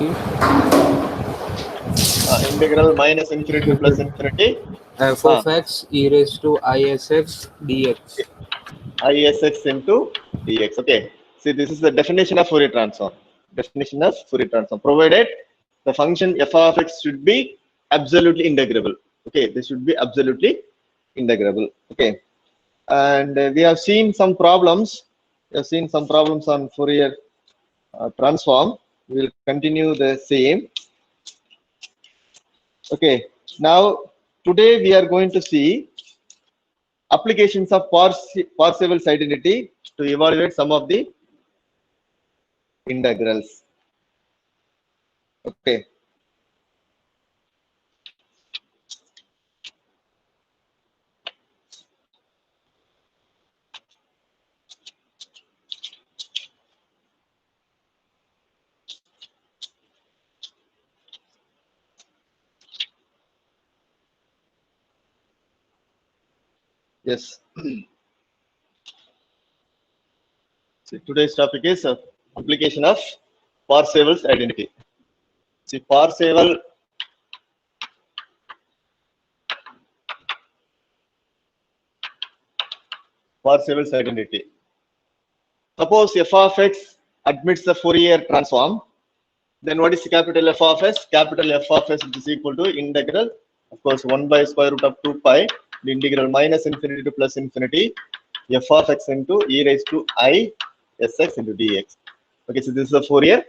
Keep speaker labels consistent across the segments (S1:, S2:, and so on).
S1: infinity.
S2: Integral minus infinity to plus infinity.
S1: F of x e raised to isx dx.
S2: Isx into dx. Okay. See, this is the definition of Fourier transform. Definition of Fourier transform. Provided the function f of x should be absolutely integrable. Okay, this should be absolutely integrable. Okay, and we have seen some problems. We have seen some problems on Fourier transform. We will continue the same. Okay, now today we are going to see applications of Parseval's identity to evaluate some of the integrals. Okay. Yes. See, today's topic is application of Parseval's identity. See, Parseval's identity. Suppose f of x admits the Fourier transform, then what is capital F of s? Capital F of s is equal to integral, of course, 1 by square root of 2 pi, the integral minus infinity to plus infinity, f of x into e raised to I sx into dx. Okay, so this is the Fourier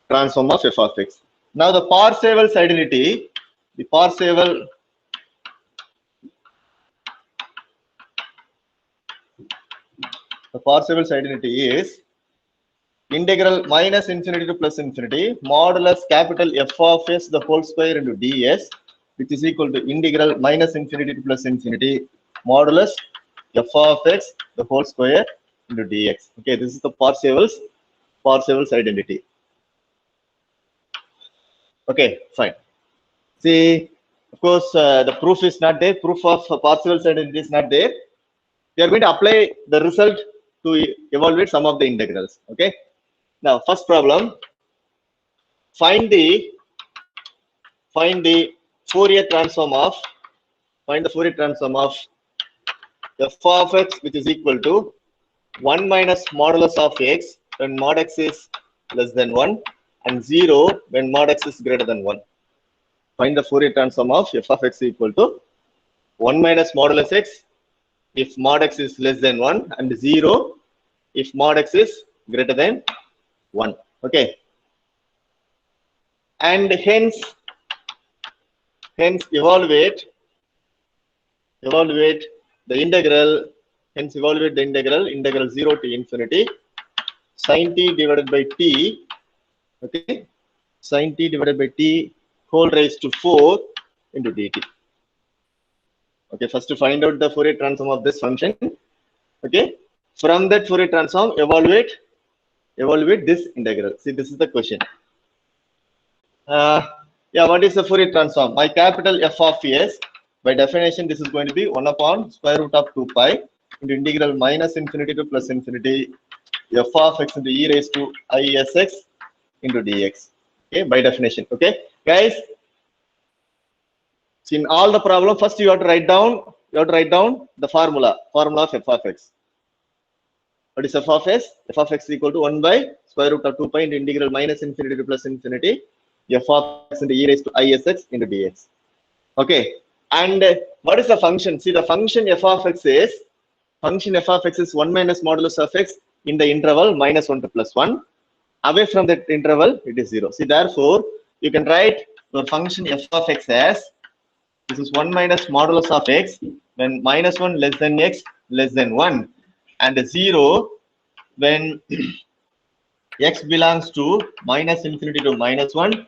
S2: transform of f of x. Now the Parseval's identity, the Parseval's identity is integral minus infinity to plus infinity modulus capital F of s the whole square into ds, which is equal to integral minus infinity to plus infinity modulus f of x the whole square into dx. Okay, this is the Parseval's identity. Okay, fine. See, of course, the proof is not there. Proof of Parseval's identity is not there. We are going to apply the result to evaluate some of the integrals. Okay. Now, first problem. Find the Fourier transform of f of x, which is equal to 1 minus modulus of x when mod x is less than 1 and 0 when mod x is greater than 1. Find the Fourier transform of f of x equal to 1 minus modulus x if mod x is less than 1 and 0 if mod x is greater than 1. Okay. And hence evaluate the integral, integral 0 to infinity sin t divided by t, okay, sin t divided by t whole raised to 4 into dt. Okay, first to find out the Fourier transform of this function. Okay, from that Fourier transform, evaluate this integral. See, this is the question. Yeah, what is the Fourier transform? My capital F of s, by definition, this is going to be 1 upon square root of 2 pi into integral minus infinity to plus infinity f of x into e raised to isx into dx. Okay, by definition. Okay, guys. So in all the problem, first you have to write down the formula of f of x. What is f of s? F of x is equal to 1 by square root of 2 pi into integral minus infinity to plus infinity f of x into e raised to isx into dx. Okay, and what is the function? See, the function f of x is 1 minus modulus of x in the interval minus 1 to plus 1. Away from that interval, it is 0. See, therefore, you can write the function f of x as this is 1 minus modulus of x when minus 1 less than x less than 1 and 0 when x belongs to minus infinity to minus 1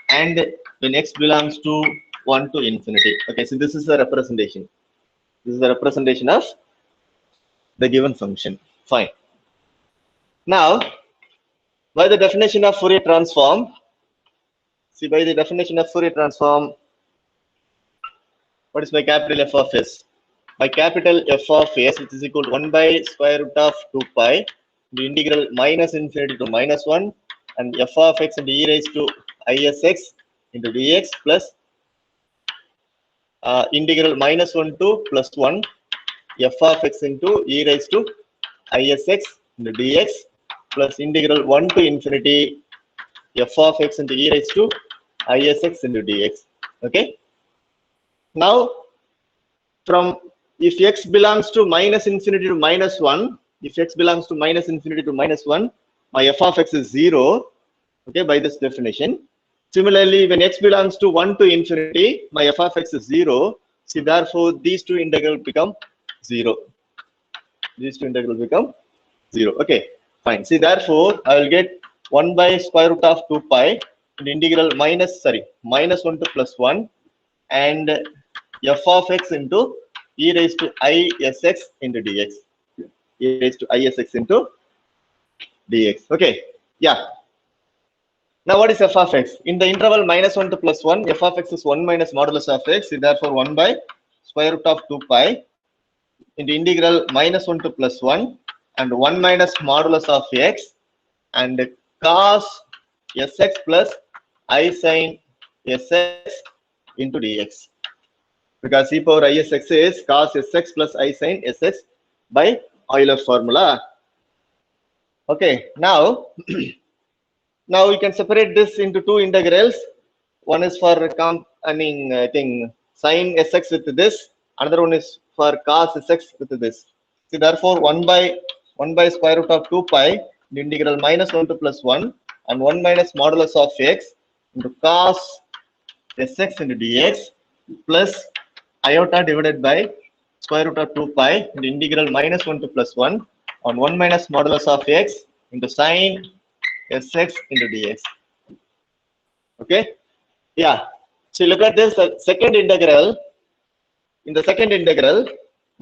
S2: and when x belongs to 1 to infinity. Okay, so this is the representation. This is the representation of the given function. Fine. Now, by the definition of Fourier transform, see, by the definition of Fourier transform, what is my capital F of s? My capital F of s, which is equal to 1 by square root of 2 pi, the integral minus infinity to minus 1 and f of x into e raised to isx into dx plus integral -1 to +1 f of x into e raised to isx into dx plus integral 1 to infinity f of x into e raised to isx into dx. Okay. Now, from if x belongs to -infinity to -1, if x belongs to -infinity to -1, my f of x is 0. Okay, by this definition. Similarly, when x belongs to 1 to infinity, my f of x is 0. See, therefore, these two integrals become 0. These two integrals become 0. Okay, fine. See, therefore, I will get 1 by square root of 2 pi and integral -1 to +1 and f of x into e raised to isx into dx. E raised to isx into dx. Okay, yeah. Now, what is f of x? In the interval -1 to +1, f of x is 1 minus modulus of x. Therefore, 1 by square root of 2 pi into integral -1 to +1 and 1 minus modulus of x and cos sx plus I sin sx into dx. Because e power isx is cos sx plus I sin sx by Euler formula. Okay, now now we can separate this into two integrals. One is for I think sin sx with this. Another one is for cos sx with this. See, therefore, 1 by square root of 2 pi the integral -1 to +1 and 1 minus modulus of x into cos sx into dx plus iota divided by square root of 2 pi the integral -1 to +1 on 1 minus modulus of x into sin sx into dx. Okay, yeah. So look at this second integral. In the second integral,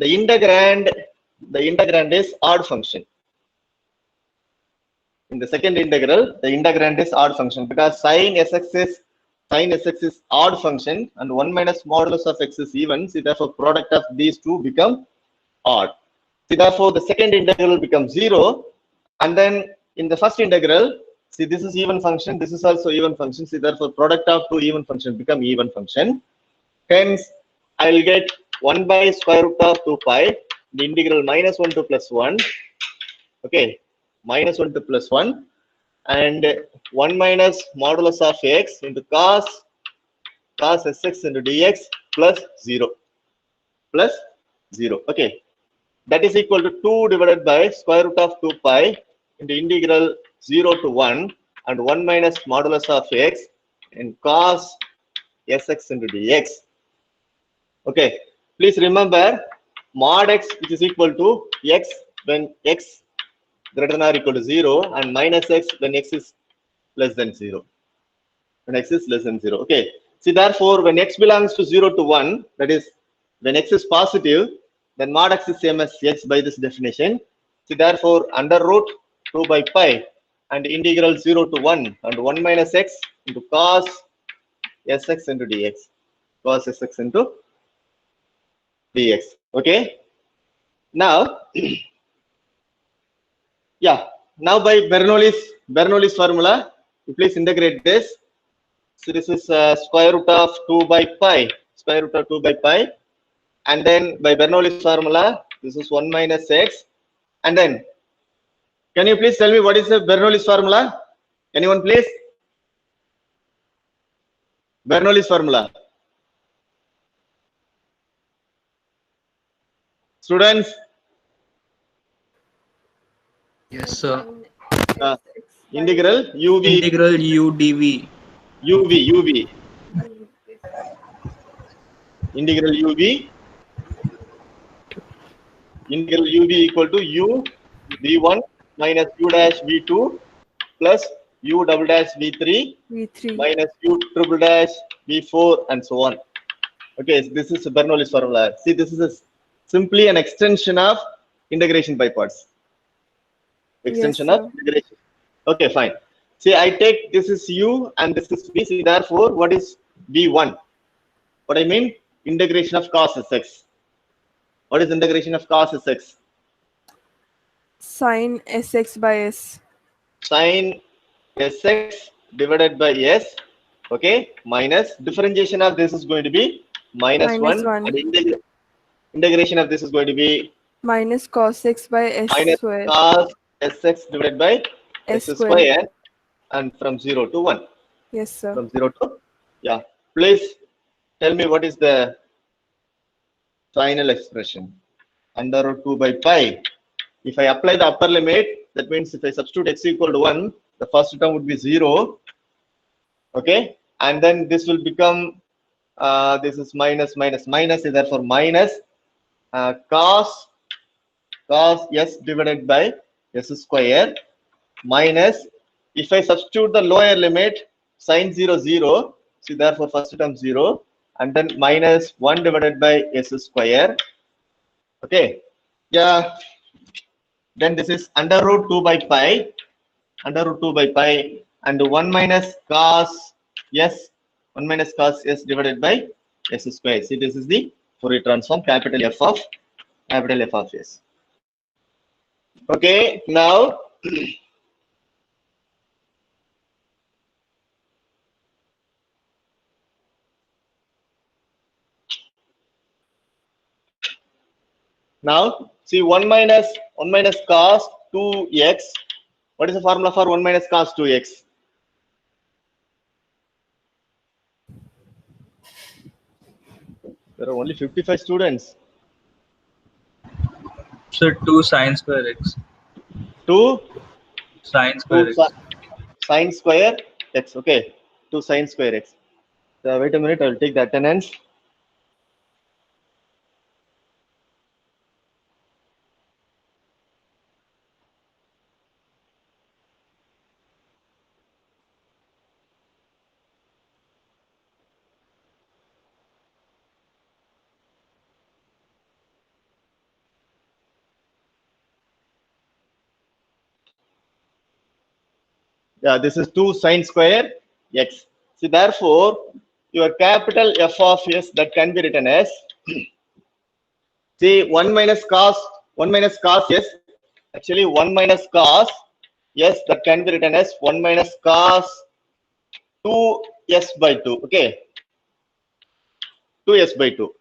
S2: the integrand is odd function. In the second integral, the integrand is odd function because sin sx is odd function and 1 minus modulus of x is even. See, therefore, product of these two become odd. See, therefore, the second integral becomes 0. And then in the first integral, see, this is even function. This is also even function. See, therefore, product of two even function become even function. Hence, I will get 1 by square root of 2 pi, the integral -1 to +1. Okay, -1 to +1 and 1 minus modulus of x into cos sx into dx plus 0. Okay, that is equal to 2 divided by square root of 2 pi into integral 0 to 1 and 1 minus modulus of x and cos sx into dx. Okay, please remember mod x which is equal to x when x greater than or equal to 0 and minus x when x is less than 0. When x is less than 0. Okay. See, therefore, when x belongs to 0 to 1, that is, when x is positive, then mod x is same as x by this definition. See, therefore, under root 2 by pi and integral 0 to 1 and 1 minus x into cos sx into dx. Cos sx into dx. Okay. Now, yeah. Now by Bernoulli's formula, you please integrate this. So this is square root of 2 by pi, square root of 2 by pi, and then by Bernoulli's formula, this is 1 minus x, and then can you please tell me what is the Bernoulli's formula? Anyone please? Bernoulli's formula. Students?
S1: Yes, sir.
S2: Integral uv.
S1: Integral u dv.
S2: uv. Integral uv. Integral uv equal to u v1 minus u dash v2 plus u double dash v3 minus u triple dash v4 and so on. Okay, so this is Bernoulli's formula. See, this is simply an extension of integration by parts. Extension of integration. Okay, fine. See, I take this is u and this is v. See, therefore, what is v1? What I mean? Integration of cos sx. What is integration of cos sx?
S3: Sin sx by s.
S2: Sin Sx divided by s, okay, minus differentiation of this is going to be minus
S3: minus
S2: 1,
S3: 1
S2: and integration of this is going to be
S3: minus cos x by s
S2: minus
S3: square
S2: cos sx divided by
S3: s
S2: s
S3: square.
S2: square, and from 0 to 1.
S3: Yes, sir.
S2: From 0 to, yeah. Please tell me what is the final expression. Under root 2 by pi. If I apply the upper limit, that means if I substitute x equal to 1, the first term would be 0. Okay. And then this will become, this is minus, minus, minus, therefore minus cos s divided by s square, minus, if I substitute the lower limit, sine 0, 0, so therefore first term 0, and then minus 1 divided by s square. Okay. Yeah. Then this is under root 2 by pi, and 1 minus cos s, 1 minus cos s divided by s square. See, this is the Fourier transform, capital F of s. Okay, now now see 1 minus cos 2x. What is the formula for 1 minus cos 2x? There are only 55 students.
S1: So 2 sine square x.
S2: 2
S1: Sine square x.
S2: sine square x. Okay, 2 sine square x. So wait a minute, I'll take the attendance. Yeah, this is 2 sine square x. See, therefore, your capital F of s that can be written as, see, 1 minus cos s, actually 1 minus cos s that can be written as 1 minus cos 2s by 2. Okay, 2s by 2.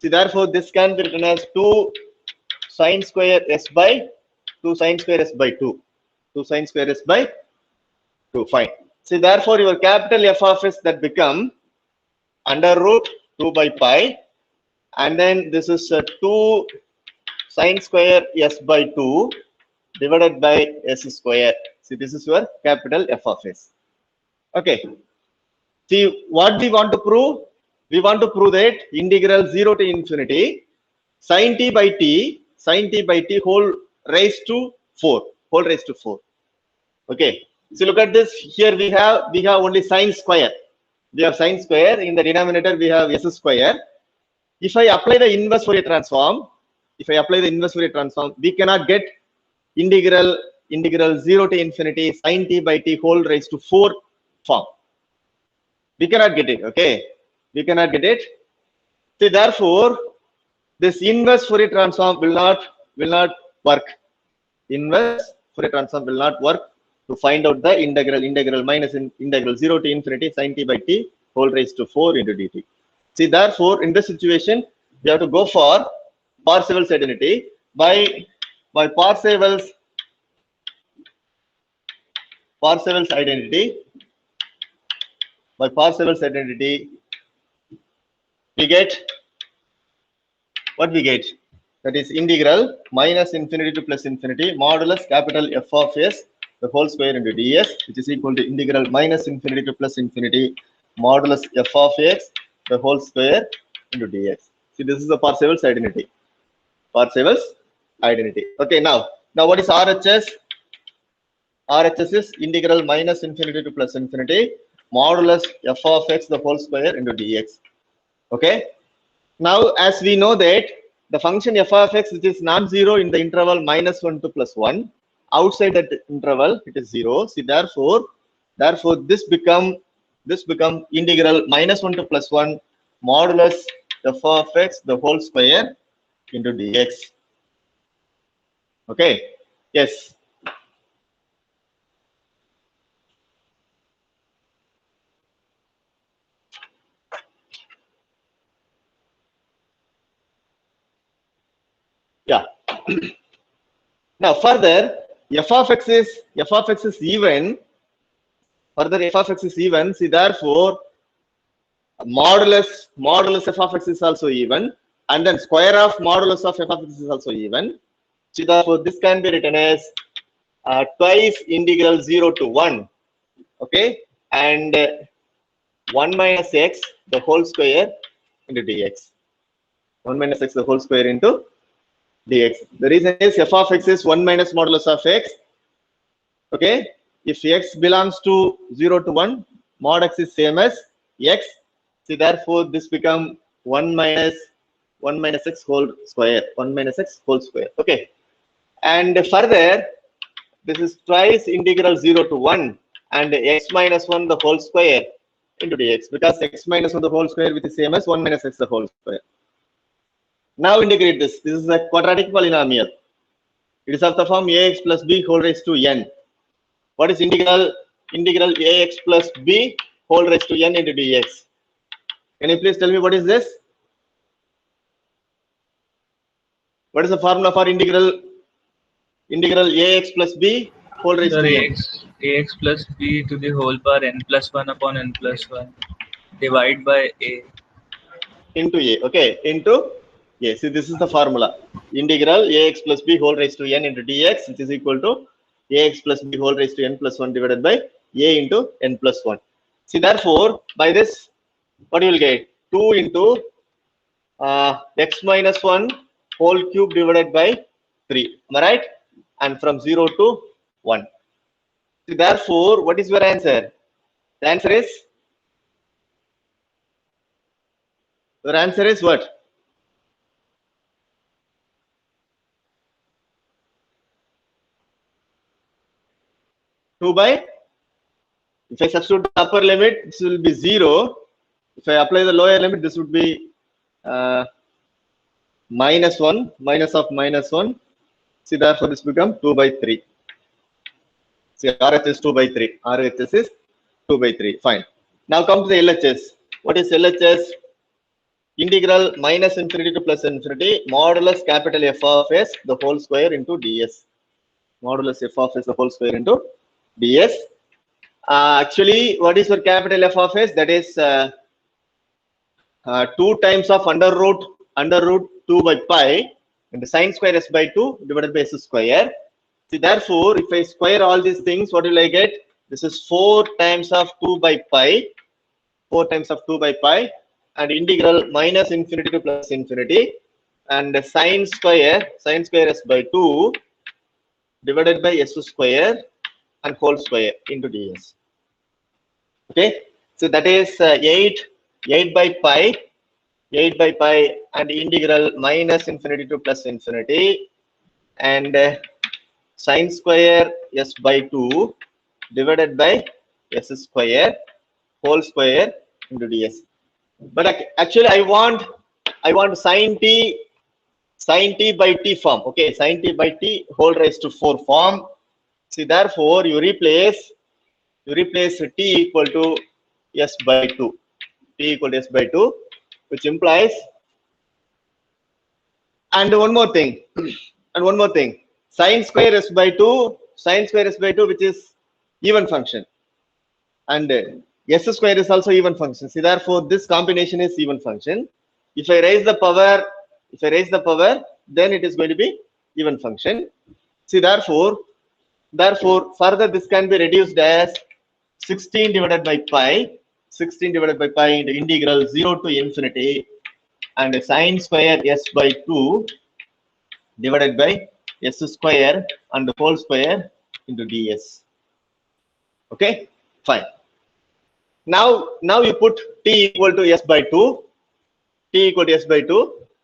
S2: See, therefore, this can be written as 2 sine square s by 2 sine square s by 2. 2 sine square s by 2. Fine. See, therefore, your capital F of s that become under root 2 by pi, and then this is 2 sine square s by 2 divided by s square. See, this is your capital F of s. Okay. See, what we want to prove? We want to prove that integral 0 to infinity sine t by t whole raised to 4. Okay. So look at this. Here we have only sine square. We have sine square. In the denominator we have s square. If I apply the inverse Fourier transform, we cannot get integral 0 to infinity sine t by t whole raised to 4 form. We cannot get it. Okay, we cannot get it. So therefore, this inverse Fourier transform will not work. Inverse Fourier transform will not work to find out the integral minus integral 0 to infinity sine t by t whole raised to 4 into dt. See, therefore, in this situation, we have to go for Parseval's identity. By Parseval's identity, we get what we get. That is integral minus infinity to plus infinity modulus capital F of s the whole square into ds, which is equal to integral minus infinity to plus infinity modulus f of x the whole square into dx. See, this is the Parseval's identity. Okay, now what is RHS? RHS is integral minus infinity to plus infinity modulus f of x the whole square into dx. Okay. Now, as we know that the function f of x, which is non-zero in the interval minus 1 to plus 1, outside that interval it is 0. See, therefore this become integral minus 1 to plus 1 modulus f of x the whole square into dx. Okay. Yes. Now further, f of x is even. Further, f of x is even. See, therefore, modulus f of x is also even, and then square of modulus of f of x is also even. See, therefore, this can be written as twice integral 0 to 1. Okay, and 1 minus x the whole square into dx. 1 minus x the whole square into dx. The reason is f of x is 1 minus modulus of x. Okay, if x belongs to 0 to 1, mod x is same as x. See, therefore, this become 1 minus x whole square. 1 minus x whole square. Okay, and further, this is twice integral 0 to 1 and x minus 1 the whole square into dx, because x minus 1 the whole square which is same as 1 minus x the whole square. Now integrate this. This is a quadratic polynomial. It is of the form ax plus b whole raised to n. What is integral ax plus b whole raised to n into dx? Can you please tell me what is this? What is the formula for integral ax plus b whole raised to n?
S4: ax plus b to the whole power n plus 1 upon n plus 1 divide by a.
S2: Into a. Okay, into a. See, this is the formula. Integral ax plus b whole raised to n into dx, which is equal to ax plus b whole raised to n plus 1 divided by a into n plus 1. See, therefore, by this, what you will get? 2 into x minus 1 whole cube divided by 3. Am I right? And from 0 to 1. See, therefore, what is your answer? The answer is? Your answer is what? Two by. If I substitute the upper limit, this will be 0. If I apply the lower limit, this would be minus 1, minus of minus 1. See, therefore, this becomes 2 by 3. See, RHS is 2 by 3. RHS is 2 by 3. Fine. Now come to the LHS. What is LHS? Integral minus infinity to plus infinity modulus capital F of S the whole square into ds. Modulus F of S the whole square into ds. Actually, what is your capital F of S? That is 2 times of under root 2 by pi into sine square s by 2 divided by s square. See, therefore, if I square all these things, what will I get? This is 4 times of 2 by pi. 4 times of 2 by pi. And integral minus infinity to plus infinity, and sine square s by 2 divided by s square and whole square into ds. Okay, so that is 8 by pi and integral minus infinity to plus infinity, and sine square s by 2 divided by s square whole square into ds. But actually, I want sine t by t form. Okay, sine t by t whole raised to 4 form. See, therefore, you replace t equal to s by 2. T equal to s by 2, which implies. And one more thing. Sine square s by 2, which is even function, and s square is also even function. See, therefore, this combination is even function. If I raise the power, then it is going to be even function. See, therefore, further this can be reduced as 16 divided by pi into integral 0 to infinity and sine square s by 2 divided by s square and the whole square into ds. Okay, fine. Now you put t equal to s by 2.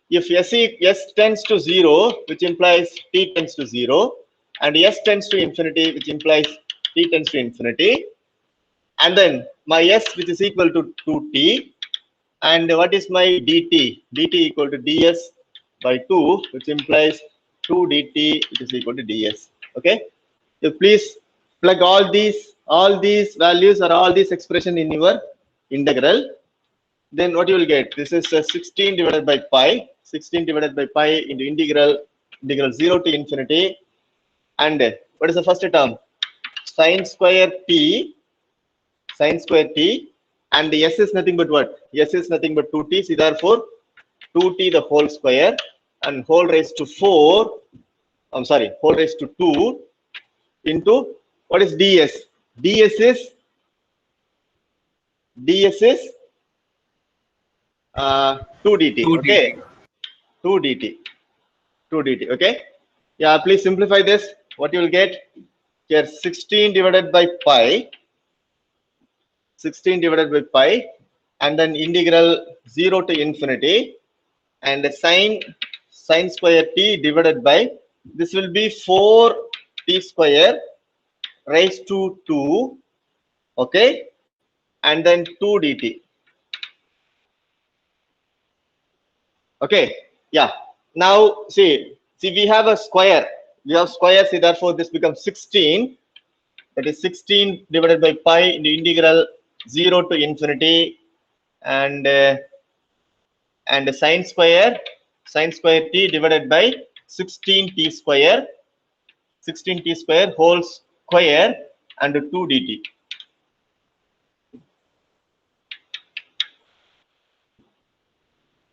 S2: If s tends to 0, which implies t tends to 0, and s tends to infinity, which implies t tends to infinity, and then my s, which is equal to 2t, and what is my dt? Dt equal to ds by 2, which implies 2 dt, which is equal to ds. Okay, so please plug all these values or all these expression in your integral. Then what you will get? This is 16 divided by pi into integral integral 0 to infinity, and what is the first term? Sine square t, and the s is nothing but what? S is nothing but 2t, so therefore 2t the whole square and whole raised to 4, whole raised to 2 into what is ds? ds is 2 dt,
S4: 2
S2: okay?
S4: dt.
S2: 2 dt, okay? Yeah, please simplify this. What you will get here, 16 divided by pi, and then integral 0 to infinity, and sine square t divided by, this will be 4t square raised to 2, okay, and then 2 dt, okay? Yeah, now see we have a square, see therefore this becomes 16, that is 16 divided by pi in the integral 0 to infinity, and sine square t divided by 16t square whole square and 2 dt.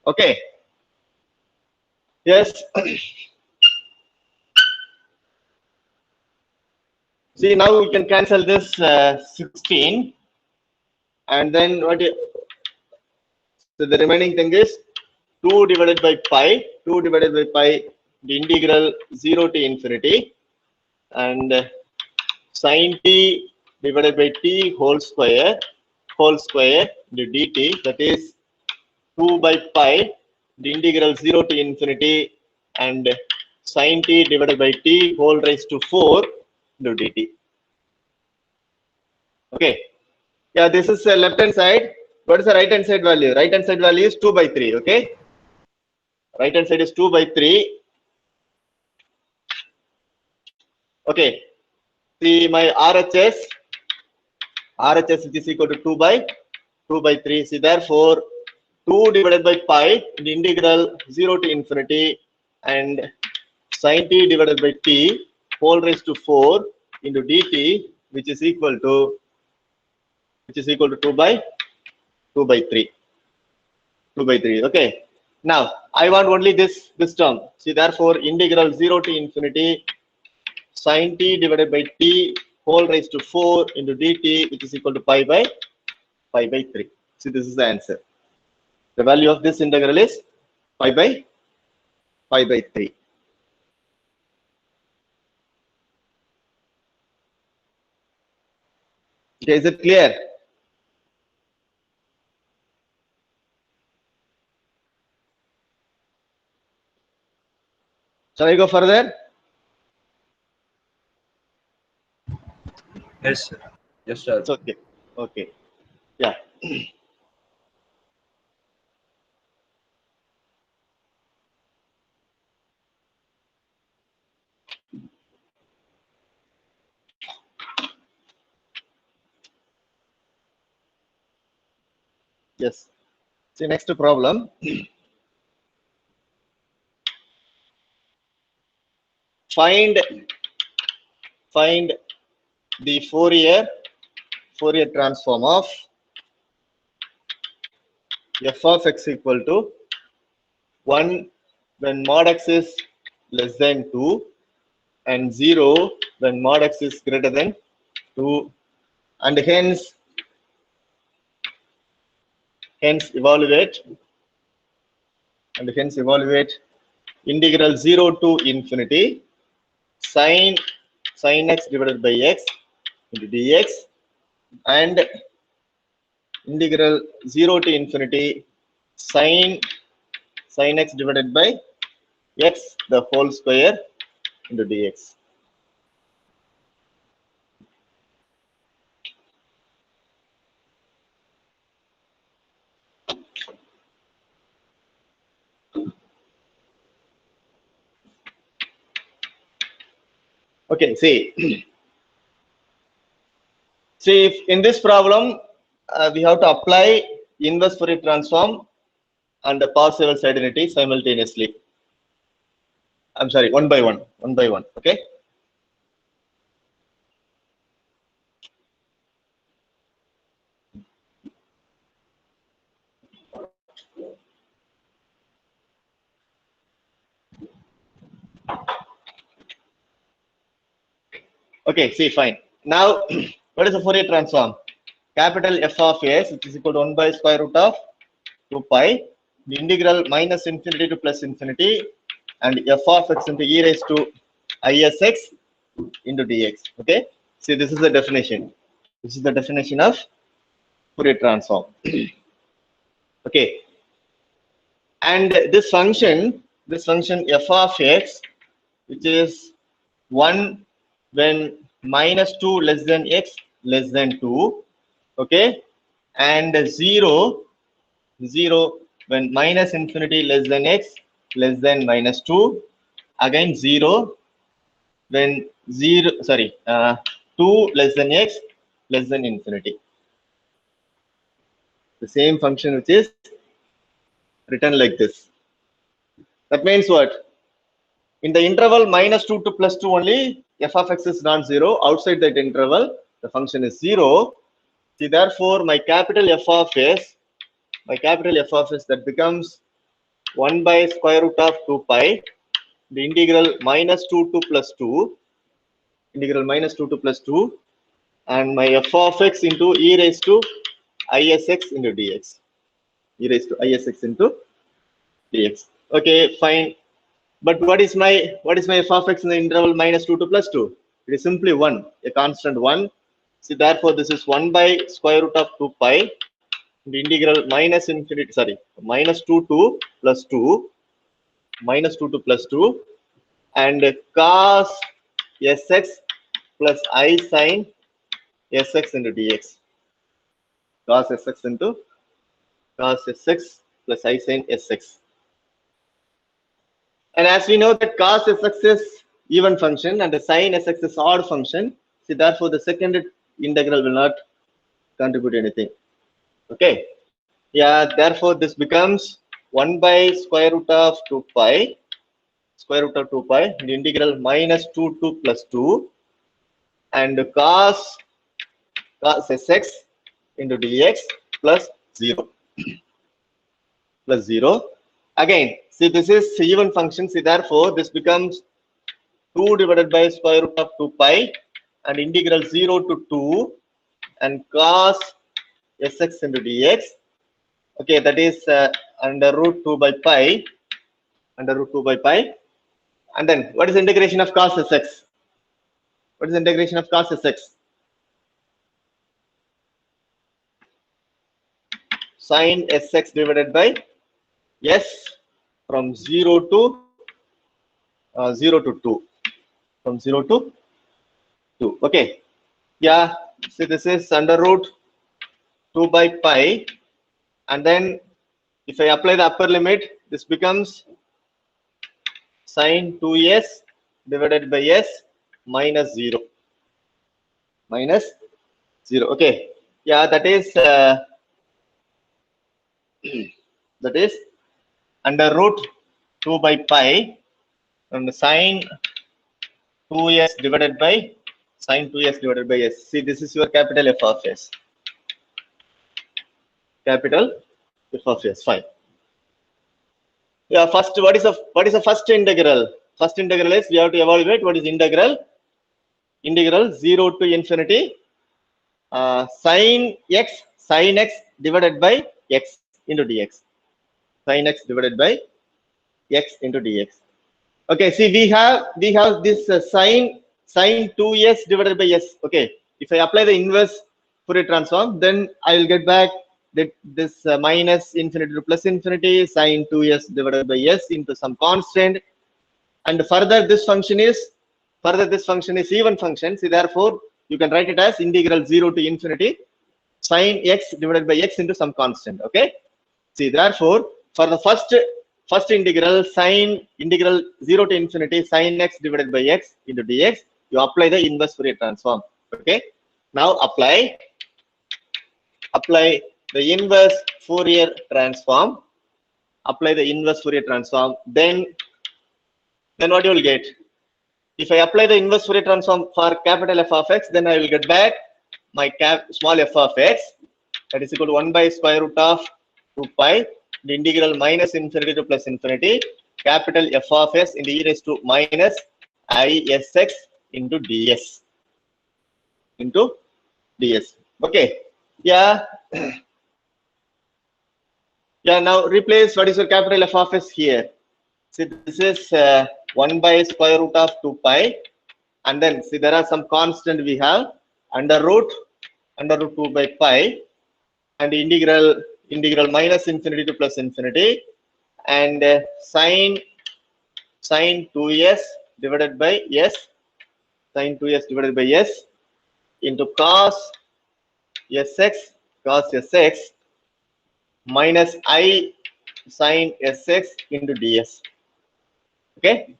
S2: Okay, yes. See, now we can cancel this 16, and then what so the remaining thing is 2 divided by pi, the integral 0 to infinity, and sine t divided by t whole square into dt, that is 2 by pi, the integral 0 to infinity, and sine t divided by t whole raised to 4 into dt. Okay, yeah, this is the left hand side. What is the right hand side value? Right hand side value is 2 by 3, okay? Right hand side is 2 by 3. Okay, see my RHS is equal to 2 by 3. See, therefore 2 divided by pi in the integral 0 to infinity, and sine t divided by t whole raised to 4 into dt, which is equal to 2 by 3. Okay, now I want only this term. See, therefore integral 0 to infinity sine t divided by t whole raised to 4 into dt, which is equal to pi by 3. See, this is the answer. The value of this integral is pi by 3. Okay, is it clear? Shall I go further?
S4: Yes, sir.
S1: Yes, sir.
S2: It's okay. Okay. Yeah. Yes. See, next problem. Find the Fourier transform of f of x equal to 1 when mod x is less than 2, and 0 when mod x is greater than 2, and hence evaluate integral 0 to infinity sine x divided by x into dx, and integral 0 to infinity sine x divided by x the whole square into dx. Okay, see if in this problem we have to apply inverse Fourier transform and the Parseval's identity simultaneously. I'm sorry, one by one. Okay. Okay, see, fine. Now, what is the Fourier transform? Capital F of S, which is equal to 1 by square root of 2 pi, the integral minus infinity to plus infinity, and f of x into e raised to isx into dx. Okay, see, this is the definition. This is the definition of Fourier transform. Okay, and this function f of x, which is 1 when minus 2 less than x less than 2, okay, and 0 when minus infinity less than x less than minus 2, again 0 when 2 less than x less than infinity. The same function which is written like this. That means what? In the interval minus 2 to plus 2 only, f of x is non-zero. Outside that interval, the function is 0. See, therefore, my capital F of s, that becomes 1 by square root of 2 pi, the integral minus 2 to plus 2, and my f of x into e raised to isx into dx. Okay, fine. But what is my f of x in the interval minus 2 to plus 2? It is simply 1, a constant 1. See, therefore, this is 1 by square root of 2 pi, the integral minus 2 to plus 2, and cos sx plus I sin sx into dx. Cos sx plus I sin sx. And as we know that cos sx is even function and the sin sx is odd function, see, therefore the second integral will not contribute anything. Okay, yeah, therefore this becomes 1 by square root of 2 pi, the integral minus 2 to plus 2, and cos sx into dx plus 0. Again, see, this is even function. See, therefore this becomes 2 divided by square root of 2 pi and integral 0 to 2 and cos sx into dx. Okay, that is under root 2 by pi. And then what is the integration of cos sx? Sin sx divided by s from 0 to 2. From 0 to 2. Okay. Yeah. See, this is under root 2 by pi. And then if I apply the upper limit, this becomes sin 2s divided by s minus 0. Okay. Yeah, that is under root 2 by pi and sin 2s divided by s. See, this is your capital F of s. Fine. Yeah, first, what is the first integral? First integral is we have to evaluate what is integral 0 to infinity sin x divided by x into dx. Okay, see, we have this sin 2s divided by s. Okay, if I apply the inverse Fourier transform, then I will get back that this minus infinity to plus infinity sin 2s divided by s into some constant, and further this function is even function. See, therefore you can write it as integral 0 to infinity sin x divided by x into some constant. Okay, see, therefore for the first integral 0 to infinity sin x divided by x into dx, you apply the inverse Fourier transform. Okay, now apply the inverse Fourier transform. Then then what you will get? If I apply the inverse Fourier transform for capital F of x, then I will get back my small f of x, that is equal to 1 by square root of 2 pi, the integral minus infinity to plus infinity, capital F of s into e raised to minus isx into ds. Okay. Yeah. Yeah. Now replace what is your capital F of s here. See, this is 1 by square root of 2 pi, and then see there are some constant we have under root 2 by pi, and integral minus infinity to plus infinity, and sine 2s divided by s, sine 2s divided by s into cos sx minus I sine sx into ds. Okay.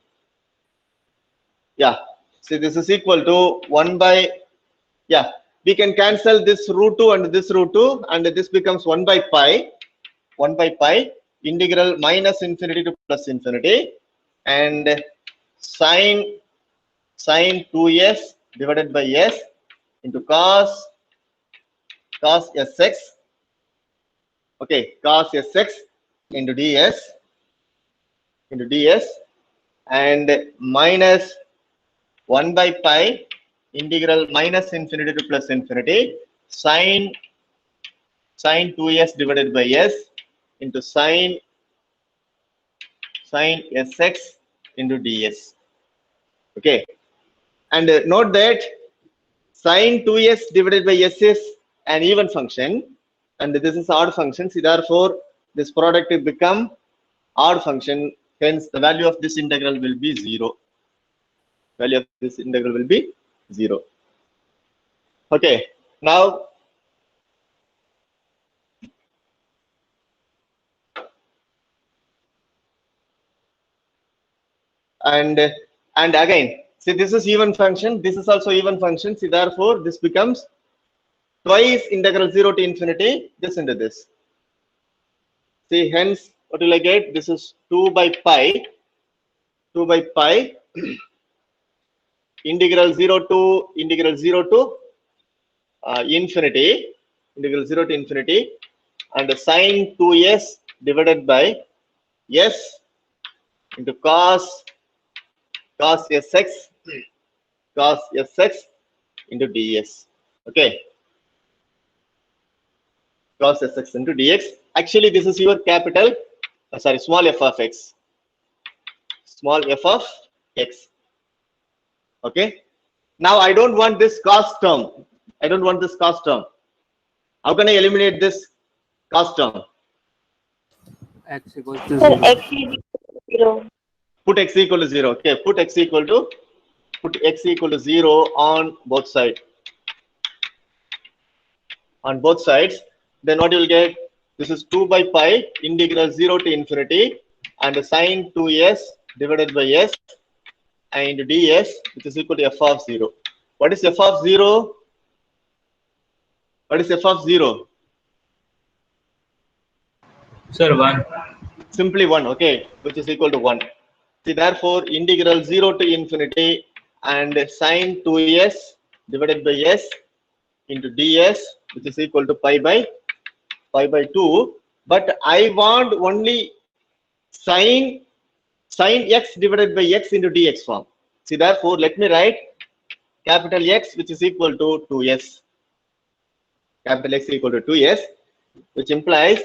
S2: Yeah. So this is equal to 1 by, yeah, we can cancel this root 2 and this root 2, and this becomes 1 by pi integral minus infinity to plus infinity, and sine 2s divided by s into cos sx, okay, cos sx into ds, and minus 1 by pi integral minus infinity to plus infinity, sine 2s divided by s into sine sx into ds. Okay, and note that sine 2s divided by s is an even function, and this is odd function. See, therefore this product will become odd function, hence the value of this integral will be 0. Value of this integral will be 0. Okay, now and again, see, this is even function, this is also even function. See, therefore this becomes twice integral 0 to infinity this into this. See, hence what will I get? This is 2 by pi integral 0 to infinity, integral 0 to infinity, and sine 2s divided by s into cos sx into ds. Okay, cos sx into dx. Actually, this is your capital, small f of x, okay. Now I don't want this cos term. How can I eliminate this cos term?
S1: X equals to
S5: Sir,
S1: 0.
S5: x is equal to 0.
S2: Put x equal to 0. Okay, put x equal to 0 on both sides. Then what you will get? This is 2 by pi integral 0 to infinity, and sine 2s divided by s and ds, which is equal to f of 0. What is f of 0?
S4: Sir, 1.
S2: Simply 1, okay, which is equal to 1. See, therefore integral 0 to infinity and sine 2s divided by s into ds, which is equal to pi by 2. But I want only sine x divided by x into dx form. See, therefore let me write capital X, which is equal to 2s. Capital X equal to 2s, which implies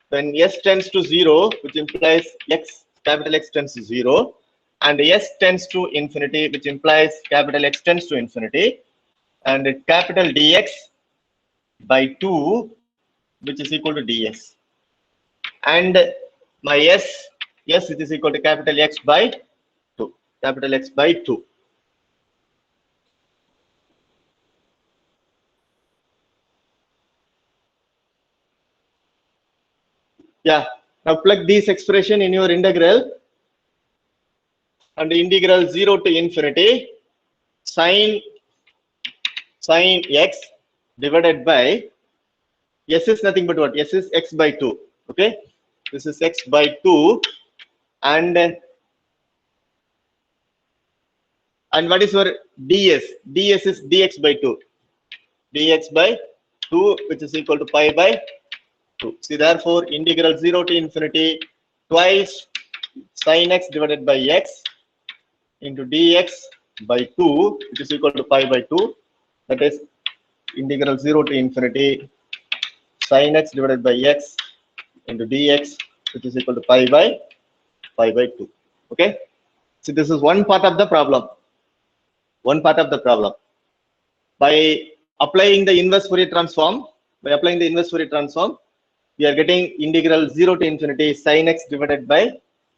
S2: when s tends to 0, which implies capital X tends to 0, and s tends to infinity, which implies capital X tends to infinity, and capital dx by 2, which is equal to ds, and my s which is equal to capital X by 2, Yeah, now plug this expression in your integral, and integral 0 to infinity sine x divided by s is nothing but what? S is x by 2. Okay, this is x by 2, and And what is your ds? Ds is dx by 2. Dx by 2, which is equal to pi by 2. See, therefore, integral 0 to infinity twice sin x divided by x into dx by 2, which is equal to pi by 2. That is integral 0 to infinity sin x divided by x into dx, which is equal to pi by 2. Okay. So this is one part of the problem. One part of the problem. By applying the inverse Fourier transform, we are getting integral 0 to infinity sin x divided by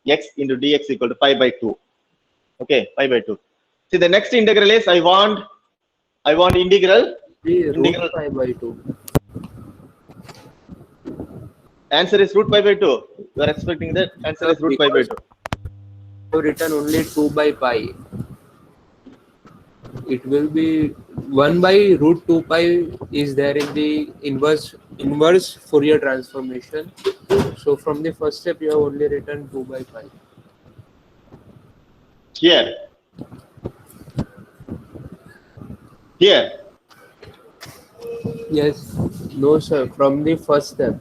S2: x into dx equal to pi by 2. Okay, pi by 2. See, the next integral is I want integral.
S1: Root pi by 2.
S2: Answer is root pi by 2. You are expecting that answer is root pi by 2.
S1: So written only 2 by pi. It will be 1 by root 2 pi is there in the inverse Fourier transformation. So from the first step you have only written 2 by pi.
S2: Here.
S1: Yes. No sir. From the first step.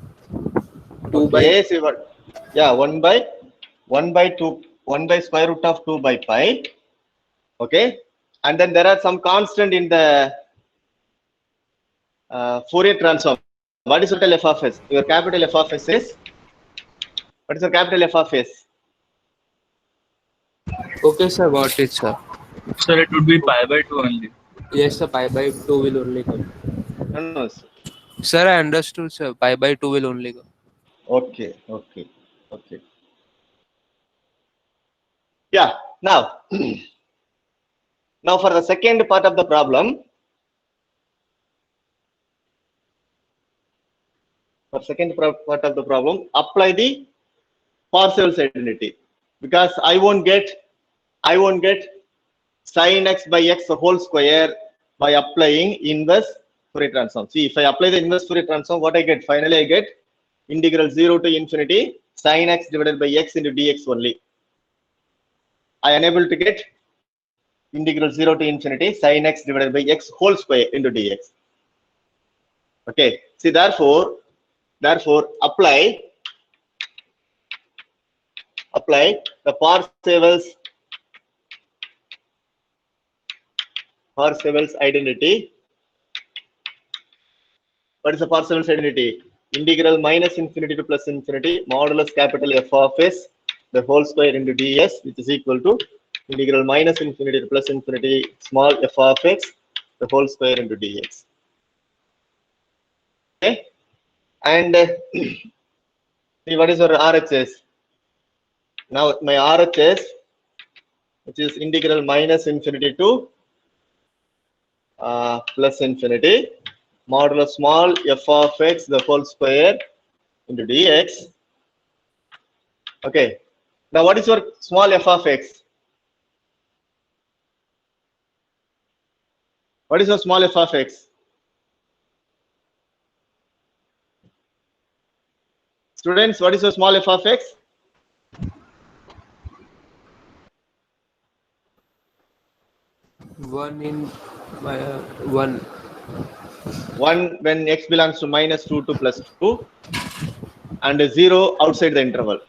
S1: 2 by
S2: Yes, yeah, 1 by 2, 1 by square root of 2 by pi. Okay, and then there are some constant in the Fourier transform. What is total f of s? Your capital F of s is, what is your capital F of s?
S1: Okay sir, got it sir.
S4: Sir, it would be pi by 2 only.
S1: Yes sir, pi by 2 will only come.
S2: No.
S1: Sir, I understood sir, pi by 2 will only come.
S2: Okay. Yeah, now for the second part of the problem, apply the Parseval's identity, because I won't get sin x by x whole square by applying inverse Fourier transform. See, if I apply the inverse Fourier transform, what I get? Finally, I get integral 0 to infinity sin x divided by x into dx only. I am able to get integral 0 to infinity sin x divided by x whole square into dx. Okay. See, therefore, apply the Parseval's identity. What is the Parseval's identity? Integral minus infinity to plus infinity modulus capital F of s the whole square into ds, which is equal to integral minus infinity to plus infinity small f of x the whole square into dx. Okay, and see, what is your RHS? Now my RHS, which is integral minus infinity to plus infinity modulus small f of x the whole square into dx. Okay, now what is your small f of x? What is your small f of x? Students, what is your small f of x?
S1: One in 1.
S2: 1 when x belongs to minus 2 to plus 2, and 0 outside the interval.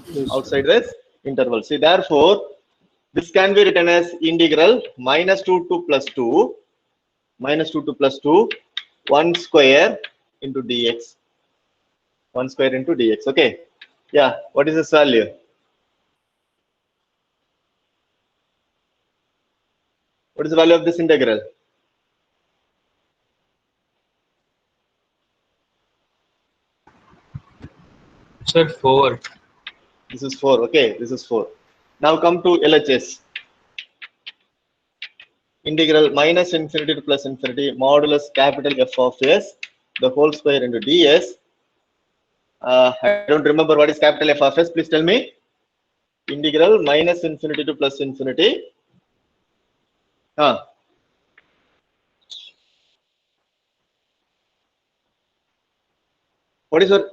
S1: Yes.
S2: Outside this interval. See, therefore, this can be written as integral minus 2 to plus 2, 1 square into dx. 1 square into dx. Okay. Yeah. What is this value? What is the value of this integral?
S4: Sir, 4.
S2: This is 4. Okay. This is 4. Now come to LHS. Integral minus infinity to plus infinity modulus capital F of s the whole square into ds. I don't remember what is capital F of s. Please tell me. Integral minus infinity to plus infinity. What is your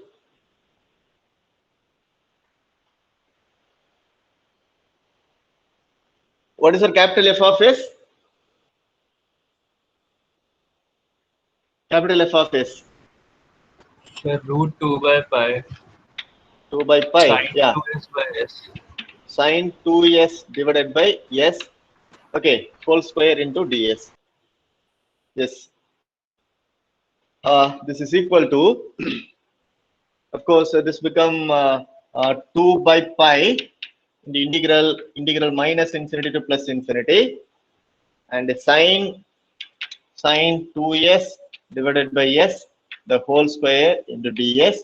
S2: what is our capital F of S? Capital F of S.
S4: So root 2 by pi
S2: 2 by pi.
S4: sine
S2: Yeah.
S4: 2s by s.
S2: Sine 2s divided by s. Okay. Whole square into ds. Yes. This is equal to, of course, this become 2 by pi, the integral minus infinity to plus infinity, and sine 2s divided by s, the whole square into ds.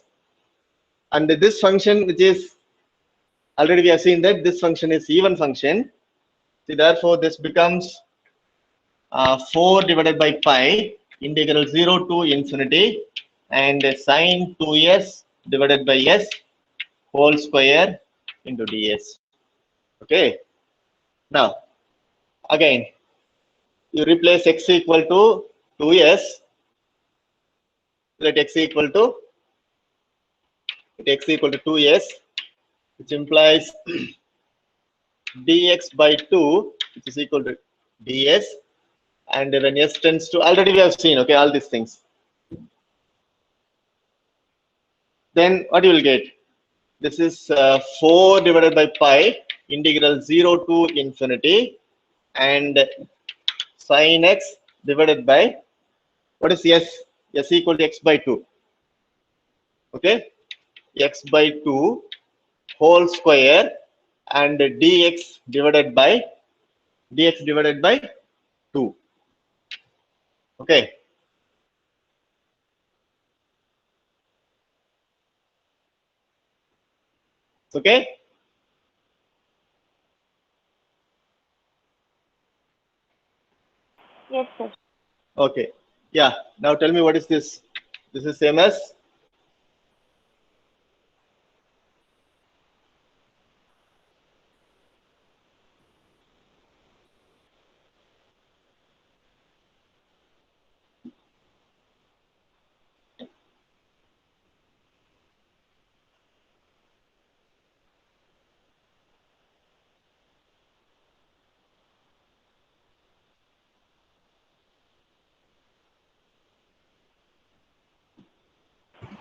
S2: And this function, which is already we have seen that this function is even function. See, therefore, this becomes 4 divided by pi, integral 0 to infinity, and sine 2s divided by s whole square into ds. Okay. Now, again, you replace x equal to 2s. Let x equal to 2s, which implies dx by 2, which is equal to ds. And when s tends to, already we have seen, okay, all these things. Then what you will get? This is 4 divided by pi, integral 0 to infinity, and sine x divided by, what is s? S equal to x by 2. Okay, x by 2 whole square, and dx divided by 2. Okay. Okay.
S5: Yes, sir.
S2: Okay. Yeah. Now tell me, what is this? This is same as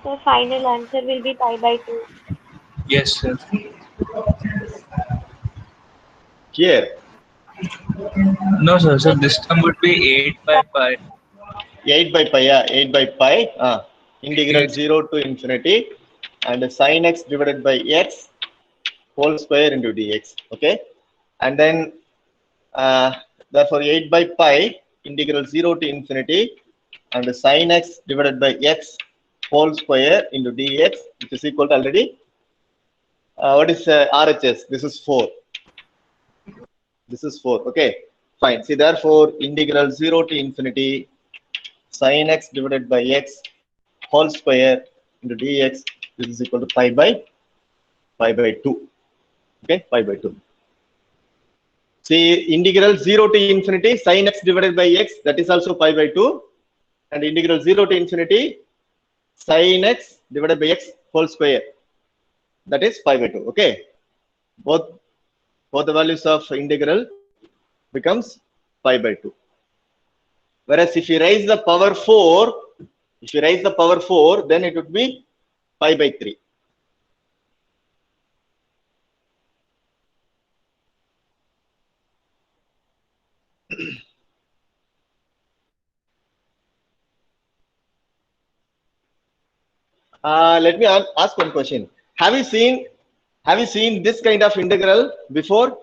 S5: So final answer will be pi by 2.
S4: Yes, sir.
S2: here.
S4: No, sir. So this term would be 8 by pi.
S2: 8 by pi, yeah, 8 by pi, integral
S4: 8.
S2: 0 to infinity, and sine x divided by x whole square into dx. Okay, and then therefore 8 by pi, integral 0 to infinity, and sine x divided by x whole square into dx, which is equal to already, what is RHS? This is 4. This is 4. Okay, fine. See, therefore, integral 0 to infinity sine x divided by x whole square into dx, this is equal to pi by 2. Okay, pi by 2. See, integral 0 to infinity sine x divided by x, that is also pi by 2, and integral 0 to infinity sine x divided by x whole square, that is pi by 2. Okay, both the values of integral becomes pi by 2. Whereas if you raise the power 4, then it would be pi by 3. Let me ask one question. Have you seen this kind of integral before?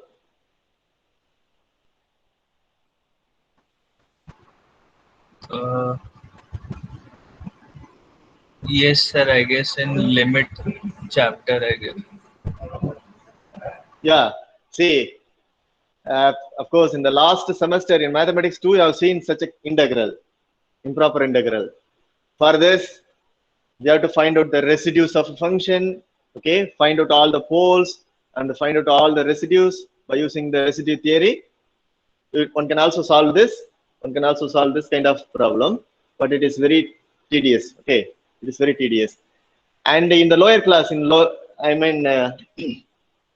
S4: Yes, sir. I guess in limit chapter, I guess.
S2: Yeah. See, of course, in the last semester in mathematics 2, you have seen such an integral, improper integral. For this, you have to find out the residues of a function. Okay, find out all the poles and find out all the residues by using the residue theory. One can also solve this. One can also solve this kind of problem, but it is very tedious. Okay, it is very tedious. And in the lower class, in the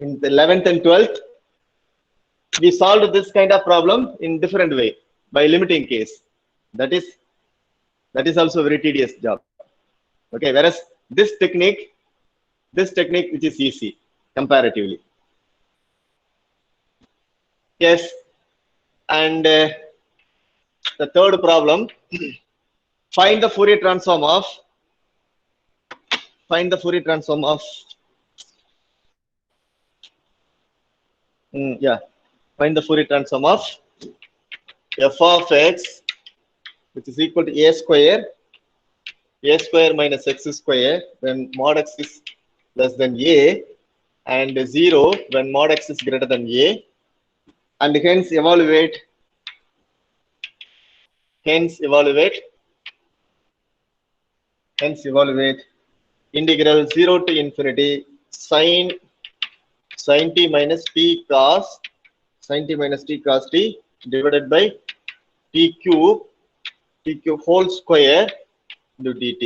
S2: 11th and 12th, we solved this kind of problem in different way by limiting case. That is also a very tedious job. Okay, whereas this technique which is easy comparatively. Yes, and the third problem, find the Fourier transform of yeah, find the Fourier transform of f of x, which is equal to a square minus x square when mod x is less than a, and 0 when mod x is greater than a, and hence evaluate integral 0 to infinity sin t minus t cos t divided by t cube whole square into dt.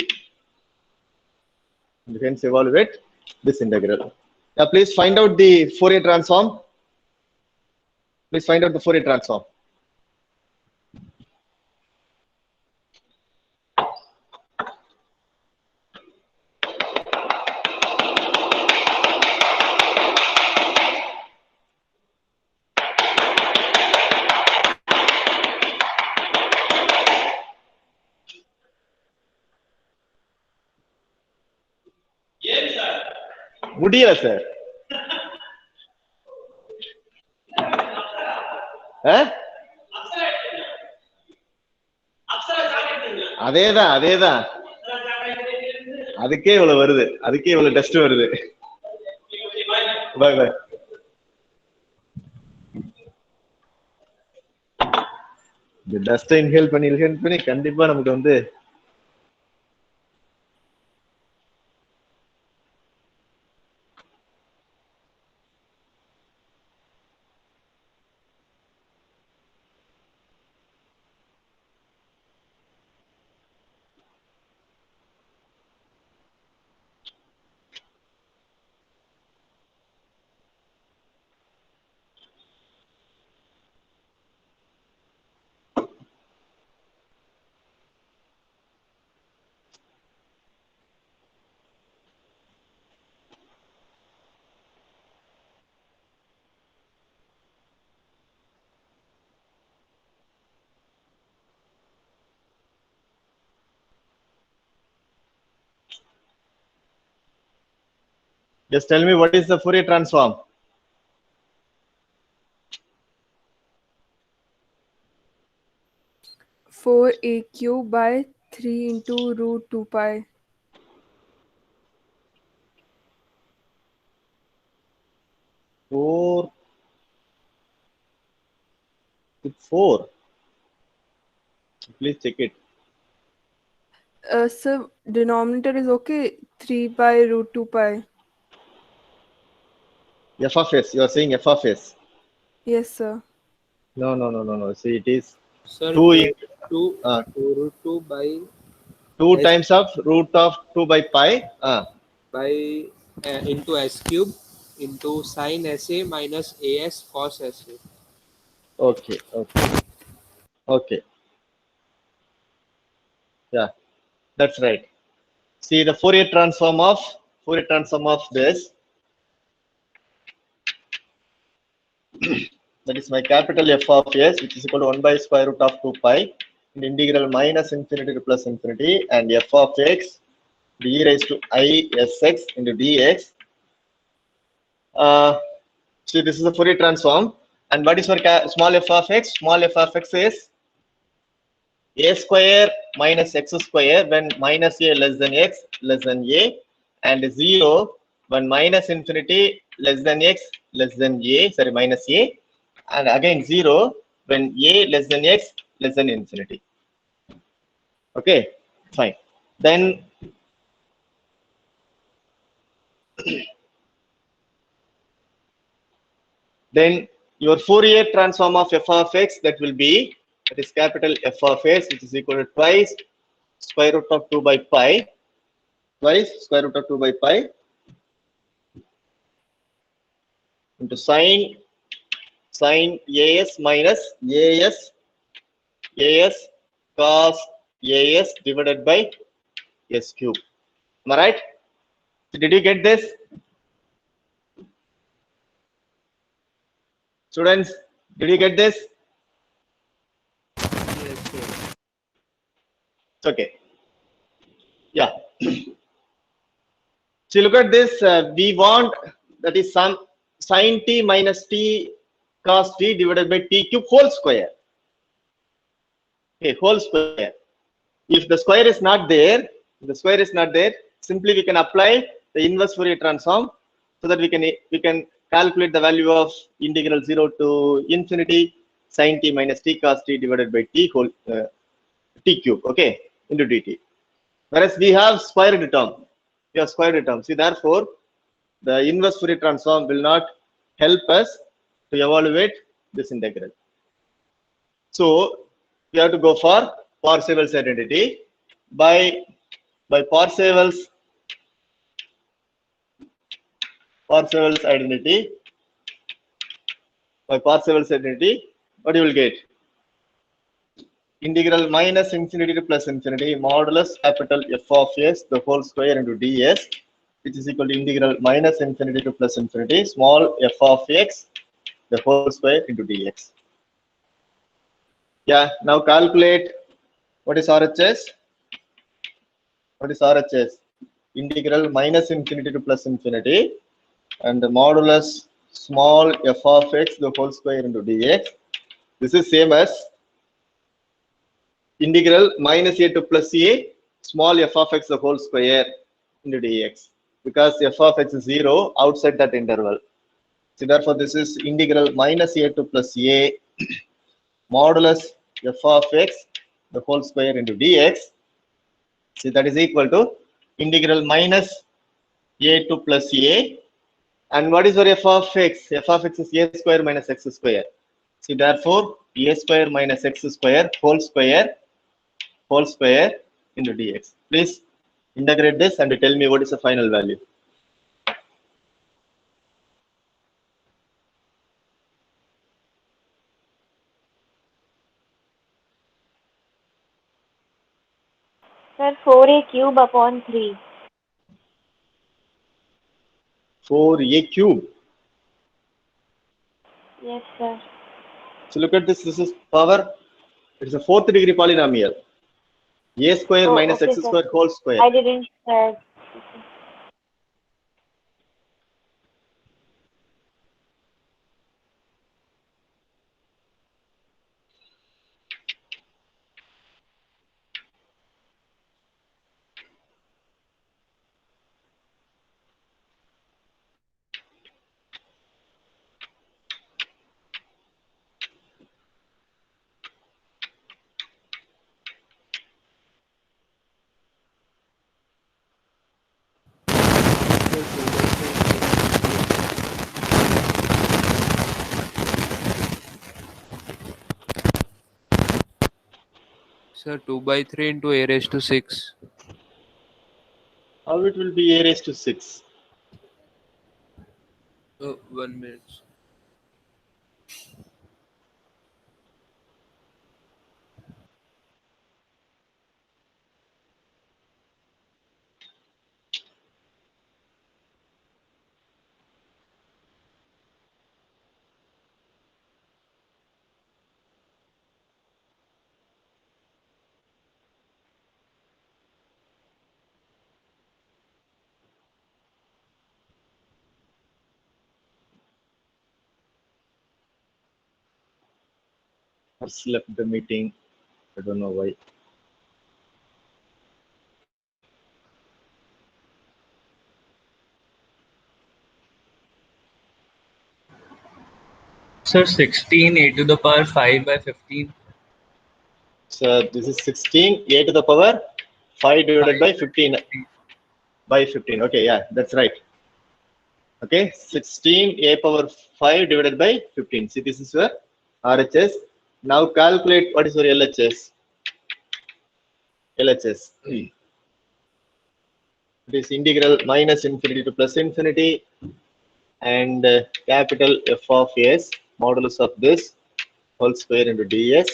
S2: And hence evaluate this integral. Now please find out the Fourier transform. முடியல sir. அதேதான் அதுக்கே இவ்வளவு வருது, அதுக்கே இவ்வளவு dust வருது. பாய் இந்த dust inhale பண்ணி கண்டிப்பா நமக்கு வந்து just tell me what is the Fourier transform.
S3: Four a cube by 3 into root 2 pi.
S2: Four. Please check it.
S3: So denominator is okay. 3 by root 2 pi.
S2: F of s. You are saying f of s.
S3: Yes, sir.
S2: No. See, it is
S1: Sir,
S2: 2
S1: root 2 by
S2: 2 times of root of 2 by pi.
S1: By into s cube into sin sa minus as cos sa.
S2: Okay. Yeah, that's right. See the Fourier transform of this. That is my capital F of s, which is equal to 1 by square root of 2 pi and integral minus infinity to plus infinity, and f of x d raised to I sx into dx. See, this is the Fourier transform. And what is for small f of x? Small f of x is a square minus x square when minus a less than x less than a, and 0 when minus infinity less than x less than a, sorry, minus a, and again 0 when a less than x less than infinity. Okay, fine. Then your Fourier transform of f of x, that will be, that is capital F of s, which is equal to twice square root of 2 by pi, into sin sin as minus as cos as divided by s cube. Am I right? Did you get this? Students, did you get this?
S1: Yes, sir.
S2: It's okay. Yeah. So look at this. We want that is some sin t minus t cos t divided by t cube whole square. Okay, whole square. If the square is not there, simply we can apply the inverse Fourier transform so that we can calculate the value of integral 0 to infinity sin t minus t cos t divided by t whole t cube, okay, into dt. Whereas we have squared term. See, therefore, the inverse Fourier transform will not help us to evaluate this integral. So we have to go for Parseval's identity. By Parseval's identity, what you will get? Integral minus infinity to plus infinity modulus capital F of s the whole square into ds, which is equal to integral minus infinity to plus infinity small f of x the whole square into dx. Yeah, now calculate what is RHS. Integral minus infinity to plus infinity and the modulus small f of x the whole square into dx. This is same as integral minus a to plus a small f of x the whole square into dx, because f of x is 0 outside that interval. So therefore this is integral minus a to plus a modulus f of x the whole square into dx. See, that is equal to integral minus a to plus a, and what is your f of x? F of x is a square minus x square. See, therefore a square minus x square whole square into dx. Please integrate this and tell me what is the final value.
S5: Sir, 4a cube upon 3.
S2: 4a cube.
S5: Yes, sir.
S2: So look at this. This is power. It is a fourth degree polynomial. A square
S5: Oh,
S2: minus
S5: okay,
S2: x
S5: sir.
S2: square whole square.
S5: I didn't share. Okay.
S1: Sir, 2 by 3 into a raised to 6.
S2: How it will be a raised to 6?
S1: Oh, 1 minute.
S2: First left the meeting. I don't know why.
S4: Sir, 16 a to the power 5 by 15.
S2: So this is 16 a to the power 5 divided by 15 by 15. Okay, yeah, that's right. Okay, 16 a power 5 divided by 15. See, this is your RHS. Now calculate what is your LHS. It is integral minus infinity to plus infinity and capital F of s modulus of this whole square into ds.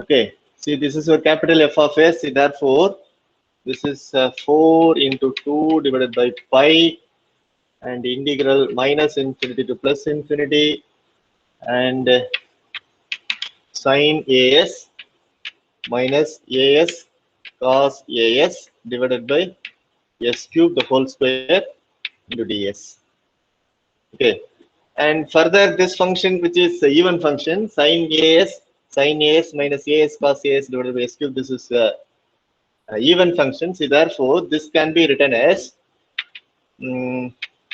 S2: Okay, see, this is your capital F of s. See, therefore, this is 4 into 2 divided by pi, and integral minus infinity to plus infinity, and sine as minus as cos as divided by s cube the whole square into ds. Okay, and further this function, which is a even function, sine as minus as cos as divided by s cube, this is a even function. See, therefore, this can be written as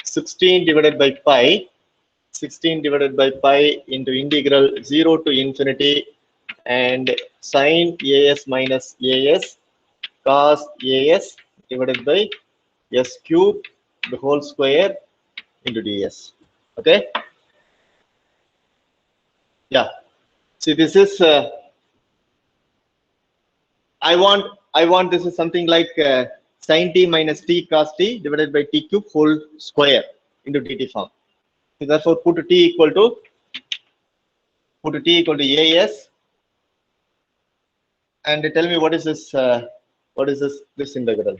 S2: 16 divided by pi, 16 divided by pi into integral 0 to infinity and sine as minus as cos as divided by s cube the whole square into ds. Okay, yeah, see, this is I want this is something like sine t minus t cos t divided by t cube whole square into dt form. So therefore, put t equal to as, and tell me what is this this integral.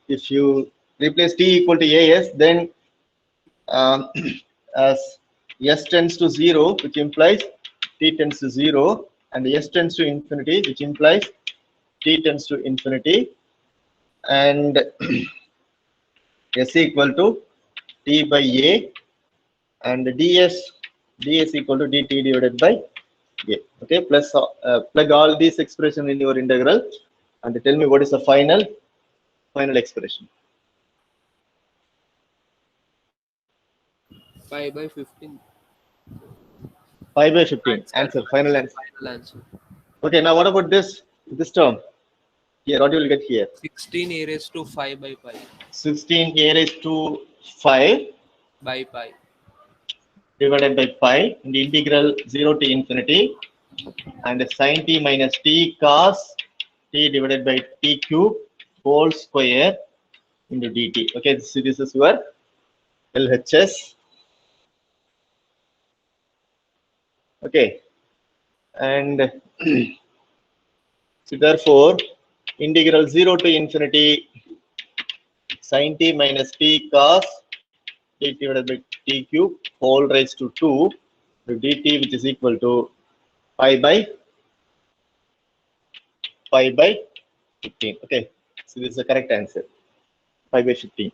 S2: If you replace t equal to as, then as s tends to 0, which implies t tends to 0, and s tends to infinity, which implies t tends to infinity, and s equal to t by a, and ds equal to dt divided by a. Okay, plus plug all these expression in your integral and tell me what is the final expression.
S1: Pi by 15.
S2: Pi by 15. Answer. Final answer.
S1: Final answer.
S2: Okay, now what about this term? Here, what you will get here?
S1: 16 a raised to 5 by pi.
S2: 16 a raised to 5
S1: By pi.
S2: divided by pi in the integral 0 to infinity and sine t minus t cos t divided by t cube whole square into dt. Okay, so this is your LHS. Okay, and so therefore integral 0 to infinity sine t minus t cos t divided by t cube whole raised to 2 to dt, which is equal to pi by 15. Okay, so this is the correct answer, pi by 15.